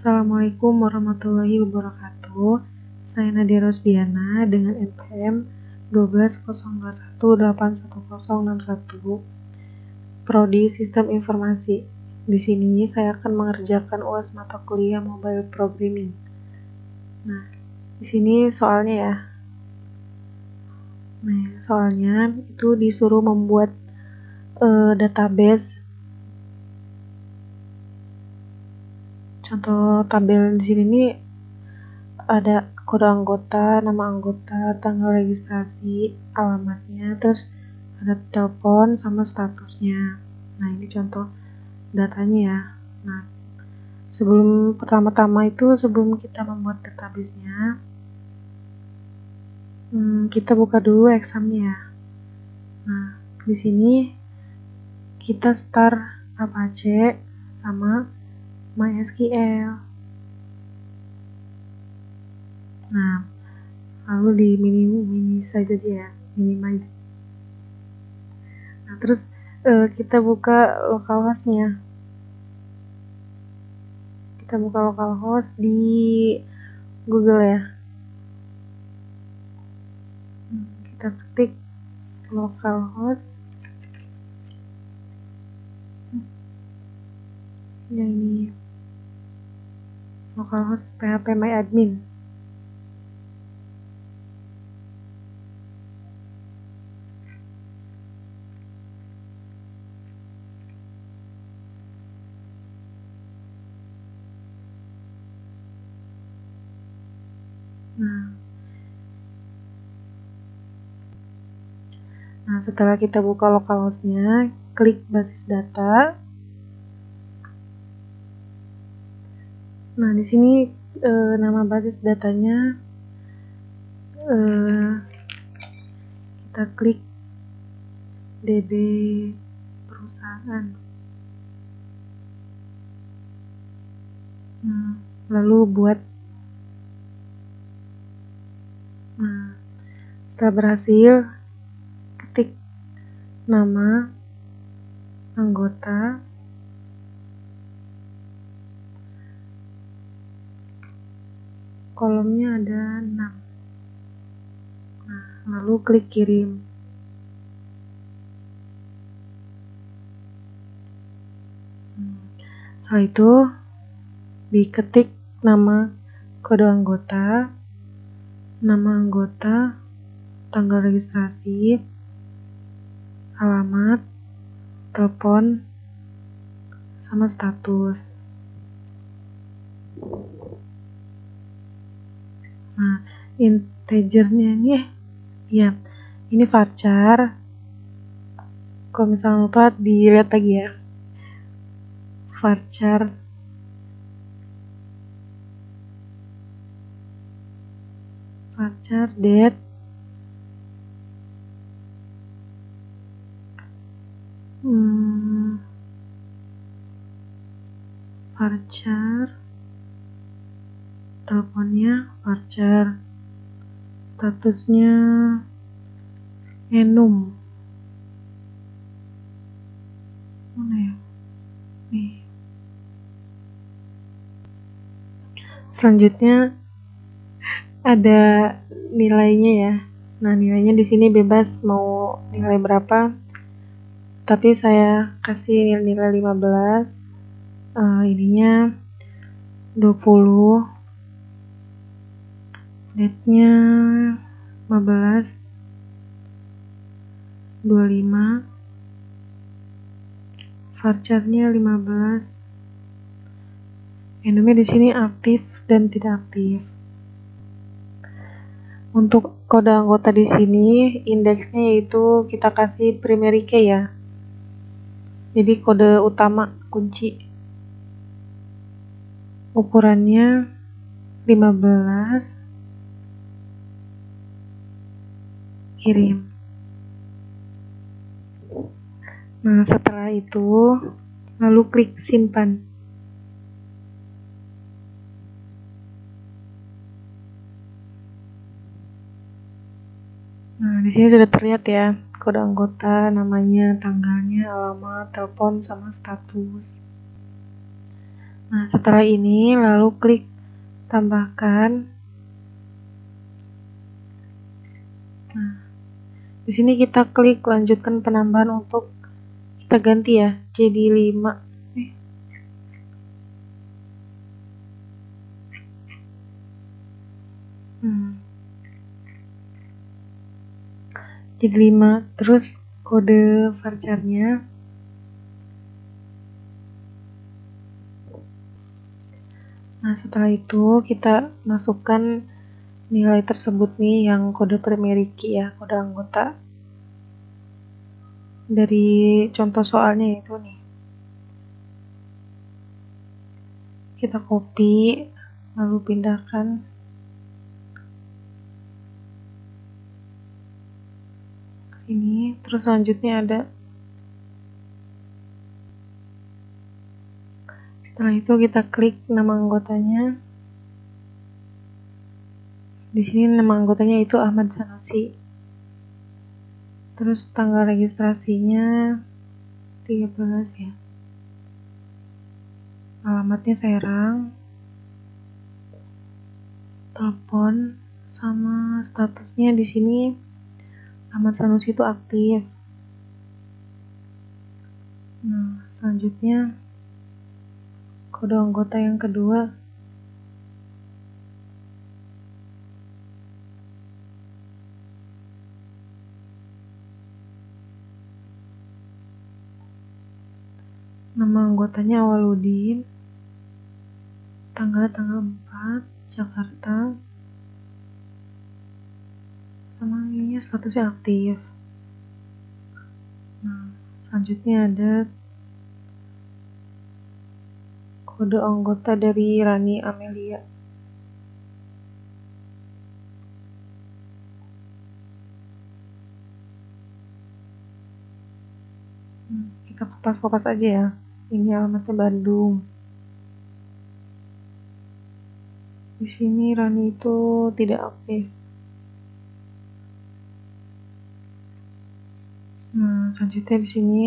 Assalamualaikum warahmatullahi wabarakatuh. Saya Nadia Rosdiana dengan NPM 12021811061, Prodi Sistem Informasi. Di sini saya akan mengerjakan UAS mata kuliah Mobile Programming. Nah, di sini soalnya ya. Nah, soalnya itu disuruh membuat database. Contoh tabel di sini nih ada kode anggota, nama anggota, tanggal registrasi, alamatnya, terus ada telepon sama statusnya. Nah, ini contoh datanya ya. Nah, sebelum kita membuat database-nya, kita buka dulu examnya. Nah, di sini kita start Apache sama MySQL. Nah, lalu di minimize aja ya, minimize. Nah, terus kita buka localhost-nya. Kita buka localhost di Google ya. Kita ketik localhost. Ya, ini localhost phpMyAdmin. Nah, setelah kita buka localhost-nya, klik basis data. Nah, di sini nama basis datanya kita klik DB perusahaan. Lalu buat. Nah, setelah berhasil, ketik nama anggota, kolomnya ada 6. Nah, lalu klik kirim. Setelah itu diketik nama kode anggota, nama anggota, tanggal registrasi, alamat, telepon, sama status. Nah, integernya nih ya, ini varchar. Kalau misalnya lupa dilihat lagi ya, varchar date varchar teleponnya, varchar statusnya enum. Mana ya? Nih. Selanjutnya ada nilainya ya. Nah, nilainya di sini bebas mau nilai berapa. Tapi saya kasih nilai 15. Ininya 20. Date-nya 15 25. Varchar-nya 15. Enumnya di sini aktif dan tidak aktif. Untuk kode anggota di sini indeksnya yaitu kita kasih primary key ya. Jadi kode utama kunci. Ukurannya 15. Kirim. Nah, setelah itu lalu klik simpan. Nah, di sini sudah terlihat ya kode anggota, namanya, tanggalnya, alamat, telepon, sama status. Nah, setelah ini lalu klik tambahkan. Nah, di sini kita klik lanjutkan penambahan untuk kita ganti ya jadi 5. Jadi 5. Terus kode varcharnya. Nah, setelah itu kita masukkan nilai tersebut nih yang kode primary key ya, kode anggota dari contoh soalnya itu nih. Kita copy lalu pindahkan ke sini. Terus selanjutnya ada, setelah itu kita klik nama anggotanya. Di sini nama anggotanya itu Ahmad Sanusi. Terus tanggal registrasinya 13 ya. Alamatnya Serang. Telepon sama statusnya di sini Ahmad Sanusi itu aktif. Nah, selanjutnya kode anggota yang kedua. Nama anggotanya Awaludin. Tanggal 4 Jakarta. Sama ini statusnya aktif. Nah, selanjutnya ada kode anggota dari Rani Amelia. Kita kopas-kopas aja ya. Ini alamatnya Bandung. Di sini Rani itu tidak aktif. Nah, selanjutnya di sini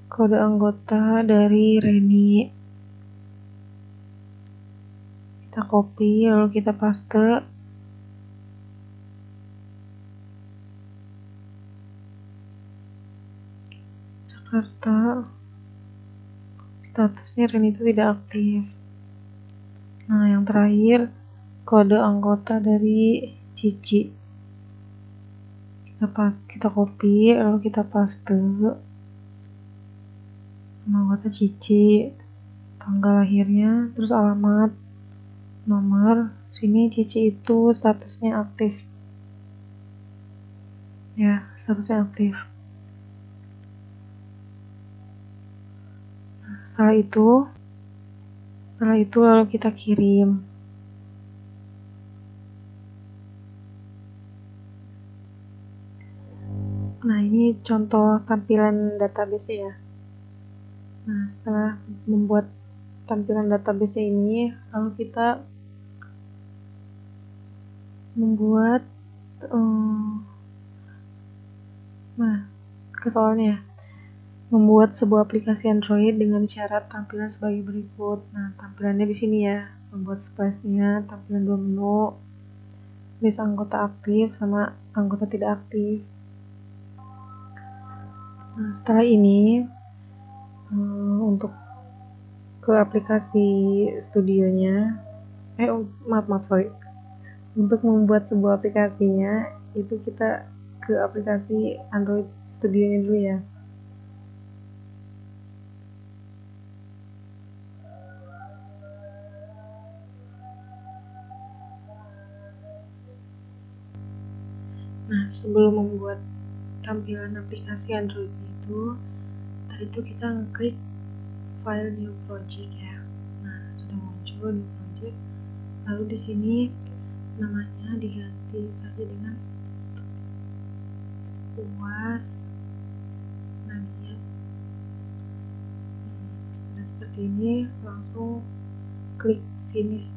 kode anggota dari Reni. Kita copy lalu kita paste. Jakarta. Statusnya Reni itu tidak aktif. Nah, yang terakhir kode anggota dari Cici. Kita copy lalu kita paste. Nama anggota Cici, tanggal lahirnya, terus alamat, nomor. Sini Cici itu statusnya aktif. Ya, statusnya aktif. Nah, setelah itu lalu kita kirim. Nah, ini contoh tampilan database ya. Nah, setelah membuat tampilan database ini, lalu kita membuat ke soalnya membuat sebuah aplikasi Android dengan syarat tampilan sebagai berikut. Nah, tampilannya di sini ya, membuat splash-nya, tampilan 2 menu, list anggota aktif sama anggota tidak aktif. Nah, setelah ini untuk ke aplikasi studionya, untuk membuat sebuah aplikasinya itu kita ke aplikasi Android studionya dulu ya. Nah, sebelum membuat tampilan aplikasi Android itu, tadi itu kita ngeklik file new project ya. Nah, sudah muncul new project. Lalu di sini namanya diganti saja dengan UAS Nadia. Nah, seperti ini, langsung klik finish.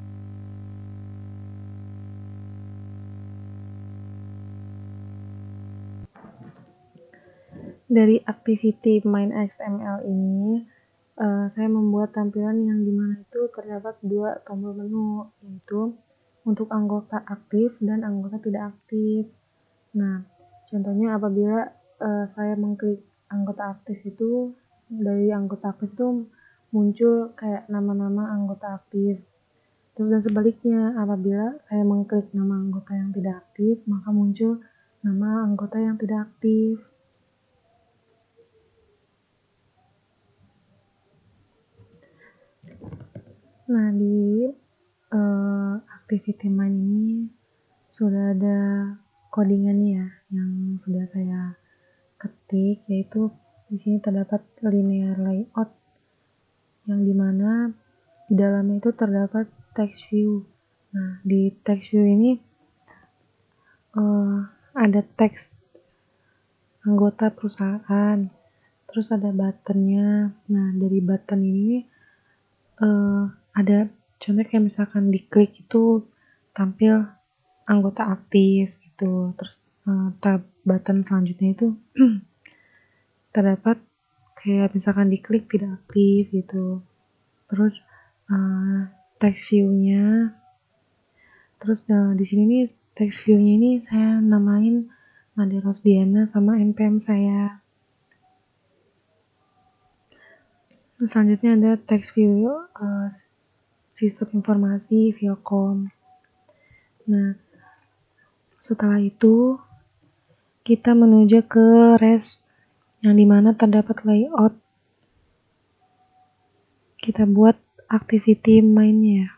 Dari activity main XML ini, saya membuat tampilan yang dimana itu terdapat 2 tombol menu, yaitu untuk anggota aktif dan anggota tidak aktif. Nah, contohnya apabila saya mengklik anggota aktif itu, dari anggota aktif itu muncul kayak nama-nama anggota aktif. Terus dan sebaliknya, apabila saya mengklik nama anggota yang tidak aktif, maka muncul nama anggota yang tidak aktif. Nah, di activity main ini sudah ada codingannya ya, yang sudah saya ketik, yaitu di sini terdapat linear layout yang dimana di dalamnya itu terdapat text view. Nah, di text view ini ada teks anggota perusahaan, terus ada buttonnya. Nah, dari button ini ada contoh kayak misalkan diklik itu tampil anggota aktif gitu. Terus tab button selanjutnya itu terdapat kayak misalkan diklik tidak aktif gitu. Terus text view-nya, terus di sini nih text view-nya ini saya namain Made Rosdiana sama NPM saya. Terus selanjutnya ada text view sistem informasi Viacom. Nah, setelah itu kita menuju ke REST yang dimana terdapat layout. Kita buat activity mainnya.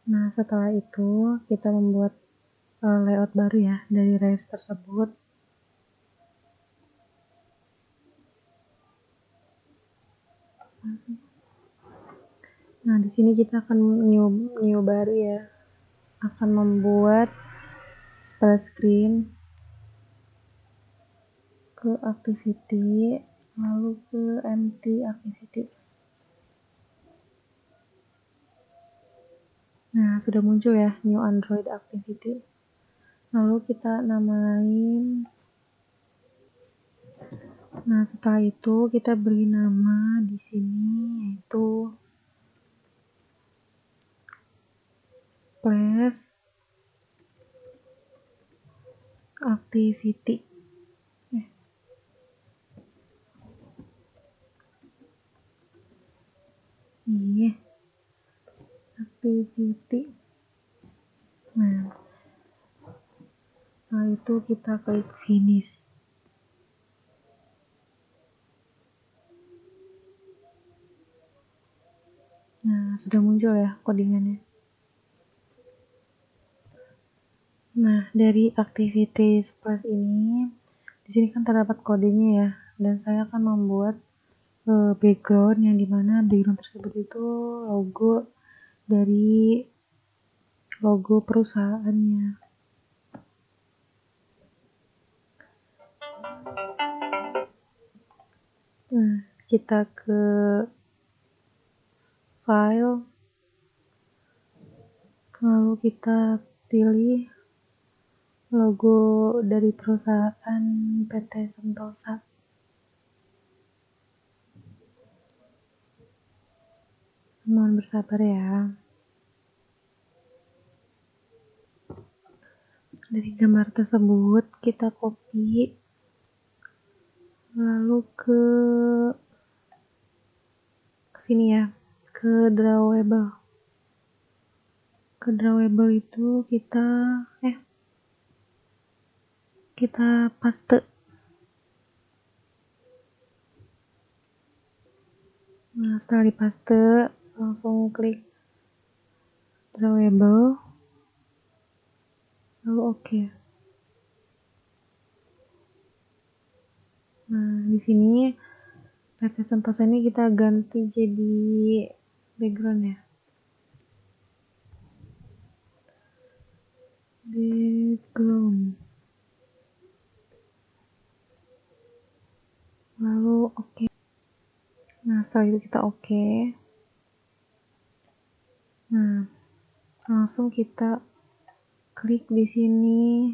Nah, setelah itu kita membuat layout baru ya dari REST tersebut. Nah, di sini kita akan new baru ya. Akan membuat splash screen ke activity, lalu ke empty activity. Nah, sudah muncul ya new Android activity. Lalu kita namain. Nah, setelah itu kita beri nama di sini yaitu splash activity. Iya, activity. Nah, setelah itu kita klik finish. Nah, sudah muncul ya codingannya. Nah, dari activity splash ini, di sini kan terdapat kodenya ya, dan saya akan membuat background yang dimana background tersebut itu dari logo perusahaannya. Nah, kita ke file, lalu kita pilih logo dari perusahaan PT Sentosa. Mohon bersabar ya. Dari gambar tersebut kita copy, lalu ke sini ya, ke drawable. Ke drawable itu kita paste. Nah, setelah dipaste langsung klik drawable, lalu oke. Nah, di sini PT Sentosa ini kita ganti jadi background ya. Background. Lalu oke. Nah, setelah itu kita oke. Nah, langsung kita klik di sini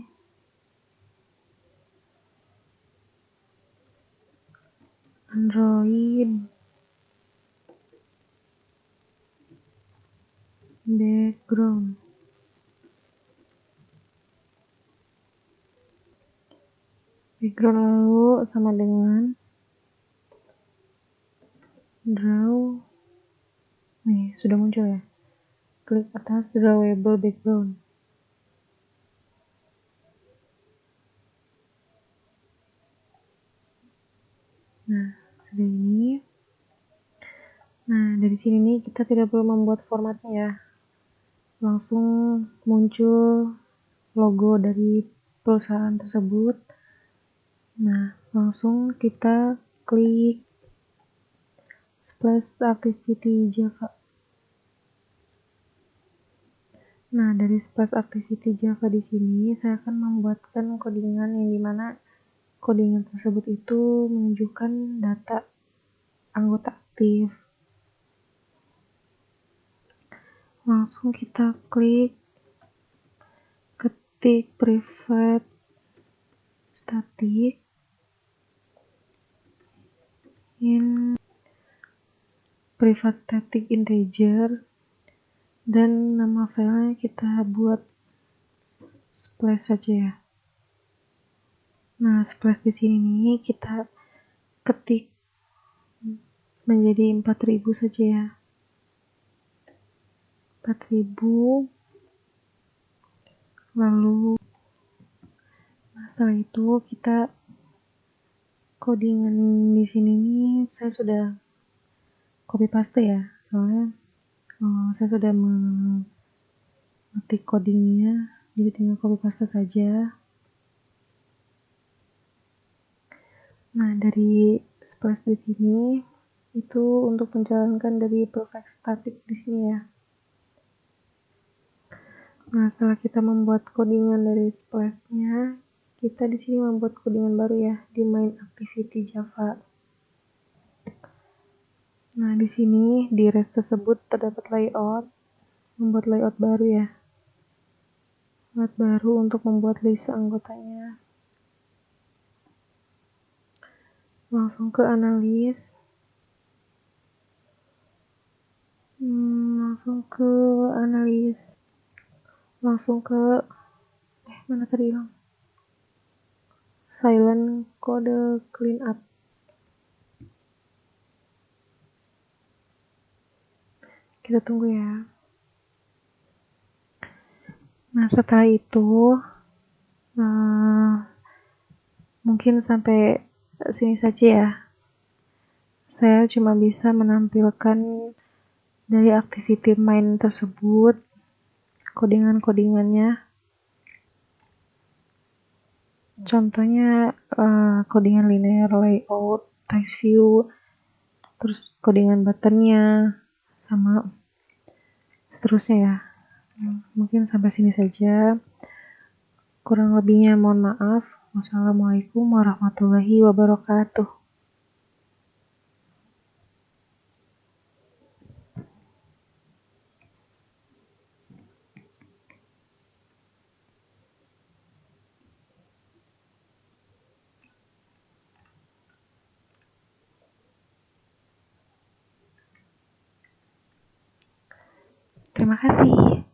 Android background. Background lalu sama dengan draw. Nih, sudah muncul ya. Klik atas drawable background. Nah, sudah ini. Nah, dari sini nih kita tidak perlu membuat formatnya ya. Langsung muncul logo dari perusahaan tersebut. Nah, langsung kita klik Splash Activity Java. Nah, dari Splash Activity Java di sini saya akan membuatkan codingan yang dimana codingan tersebut itu menunjukkan data anggota aktif. Langsung kita klik ketik private static integer dan nama filenya kita buat splash saja ya. Nah, splash di sini kita ketik menjadi 4000 saja ya. 4000. Lalu setelah itu kita codingan di sini nih saya sudah copy paste ya, soalnya saya sudah mengetik codingnya, jadi tinggal copy paste saja. Nah, dari splash di sini itu untuk menjalankan dari perfect static di sini ya. Nah, setelah kita membuat codingan dari splash-nya, kita di sini membuat codingan baru ya di main activity Java. Nah, di sini di res tersebut terdapat layout, membuat layout baru ya. Layout baru untuk membuat list anggotanya. Langsung ke analis. Langsung ke mana tadi bang? Silent code cleanup. Kita tunggu ya. Nah, setelah itu mungkin sampai sini saja ya. Saya cuma bisa menampilkan dari activity main tersebut codingannya. Contohnya codingan linear layout, text view, terus codingan buttonnya, sama seterusnya ya. Mungkin sampai sini saja. Kurang lebihnya mohon maaf. Wassalamualaikum warahmatullahi wabarakatuh. Terima kasih.